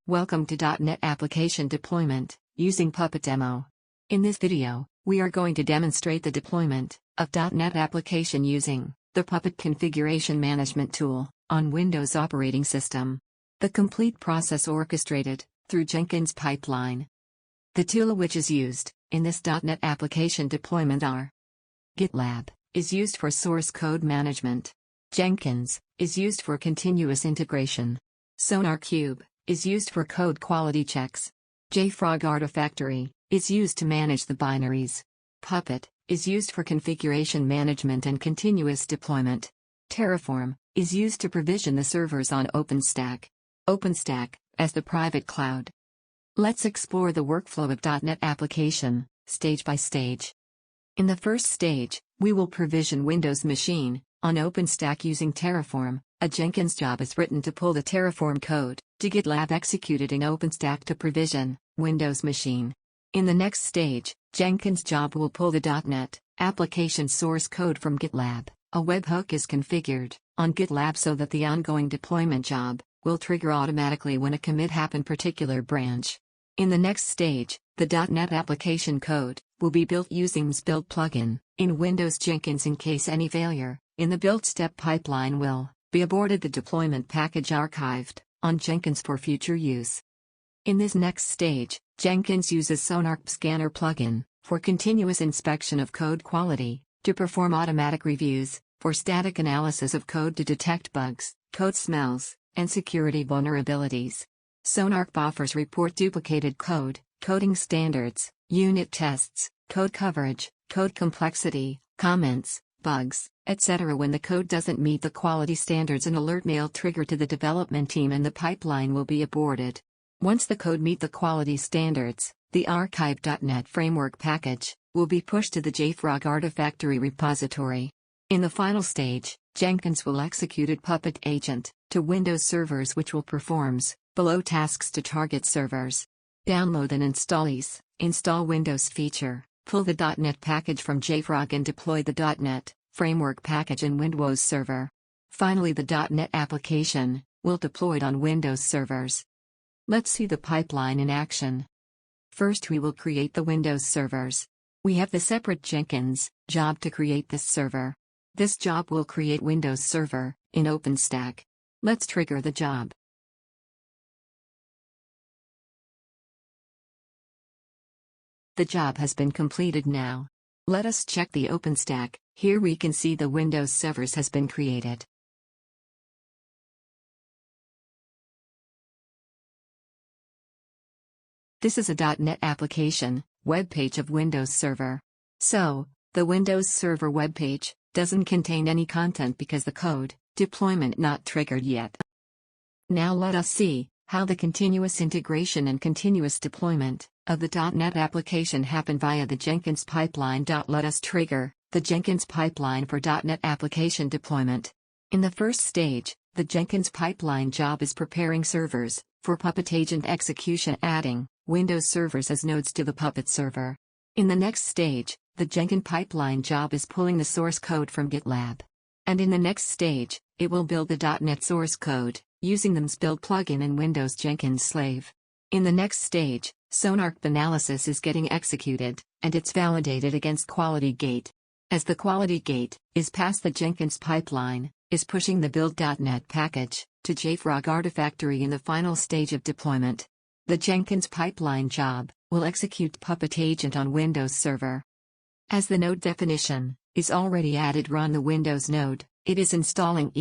Welcome to .NET Application Deployment, using Puppet Demo. In this video, we are going to demonstrate the deployment of .NET application using the Puppet Configuration Management tool on Windows operating system. The complete process orchestrated through Jenkins pipeline. The tool which is used in this .NET application deployment are: GitLab is used for source code management. Jenkins is used for continuous integration. SonarQube is used for code quality checks. JFrog Artifactory is used to manage the binaries. Puppet is used for configuration management and continuous deployment. Terraform is used to provision the servers on OpenStack. OpenStack as the private cloud. Let's explore the workflow of .NET application, stage by stage. In the first stage, we will provision Windows machine on OpenStack using Terraform. A Jenkins job is written to pull the Terraform code to GitLab executed in OpenStack to provision Windows machine. In the next stage, Jenkins job will pull the .NET application source code from GitLab. A webhook is configured on GitLab so that the ongoing deployment job will trigger automatically when a commit happen particular branch. In the next stage, the .NET application code will be built using msbuild plugin in Windows Jenkins. In case any failure in the build step pipeline will be aborted, the deployment package archived on Jenkins for future use. In this next stage, Jenkins uses SonarQube Scanner plugin for continuous inspection of code quality to perform automatic reviews for static analysis of code to detect bugs, code smells, and security vulnerabilities. SonarQube offers report duplicated code, coding standards, unit tests, code coverage, code complexity, comments, bugs, etc. when the code doesn't meet the quality standards. An alert mail trigger to the development team and the pipeline will be aborted. Once the code meet the quality standards, the archive.NET framework package will be pushed to the JFrog Artifactory repository. In the final stage, Jenkins will execute Puppet agent to Windows servers, which will performs below tasks to target servers. Download and install Windows feature. Pull the .NET package from JFrog and deploy the .NET framework package in Windows Server. Finally, the .NET application will deployed on Windows servers. Let's see the pipeline in action. First, we will create the Windows servers. We have the separate Jenkins job to create this server. This job will create Windows Server in OpenStack. Let's trigger the job. The job has been completed now. Let us check the OpenStack. Here we can see the Windows servers has been created. This is a .NET application web page of Windows Server. So, the Windows Server web page doesn't contain any content because the code deployment not triggered yet. Now let us see how the continuous integration and continuous deployment of the .NET application happen via the Jenkins pipeline. Let us trigger the Jenkins pipeline for .NET application deployment. In the first stage, the Jenkins pipeline job is preparing servers for Puppet agent execution, adding Windows servers as nodes to the Puppet server. In the next stage, the Jenkins pipeline job is pulling the source code from GitLab. And in the next stage, it will build the .NET source code using the msbuild plugin in Windows Jenkins slave. In the next stage, SonarQube analysis is getting executed, and it's validated against quality gate. As the quality gate is past, the Jenkins pipeline is pushing the build.NET package to JFrog Artifactory in the final stage of deployment. The Jenkins pipeline job will execute Puppet agent on Windows Server. As the node definition is already added, run the Windows node. It is installing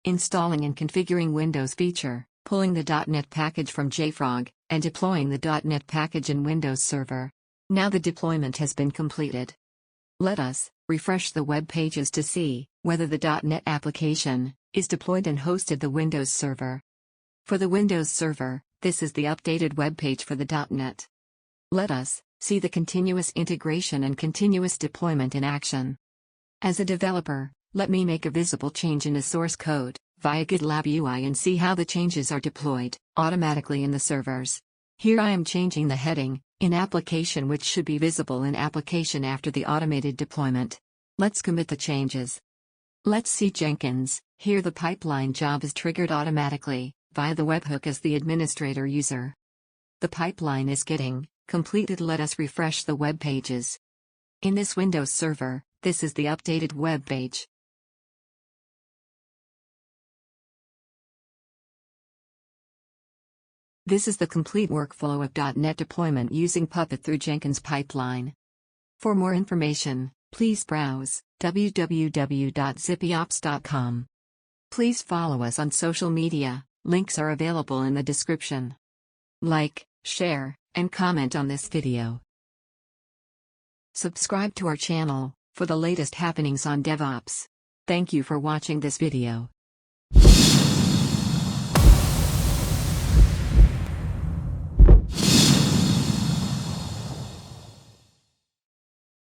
installing and configuring Windows feature, pulling the .NET package from JFrog, and deploying the .NET package in Windows Server. Now the deployment has been completed. Let us refresh the web pages to see whether the .NET application is deployed and hosted the Windows Server. For the Windows Server, this is the updated web page for the .NET. Let us see the continuous integration and continuous deployment in action. As a developer, let me make a visible change in the source code via GitLab UI and see how the changes are deployed automatically in the servers. Here I am changing the heading in application, which should be visible in application after the automated deployment. Let's commit the changes. Let's see Jenkins. Here the pipeline job is triggered automatically via the webhook as the administrator user. The pipeline is getting completed. Let us refresh the web pages. In this Windows server, this is the updated web page. This is the complete workflow of .NET deployment using Puppet through Jenkins pipeline. For more information, please browse www.zippyops.com. Please follow us on social media, links are available in the description. Like, share, and comment on this video. Subscribe to our channel for the latest happenings on DevOps. Thank you for watching this video.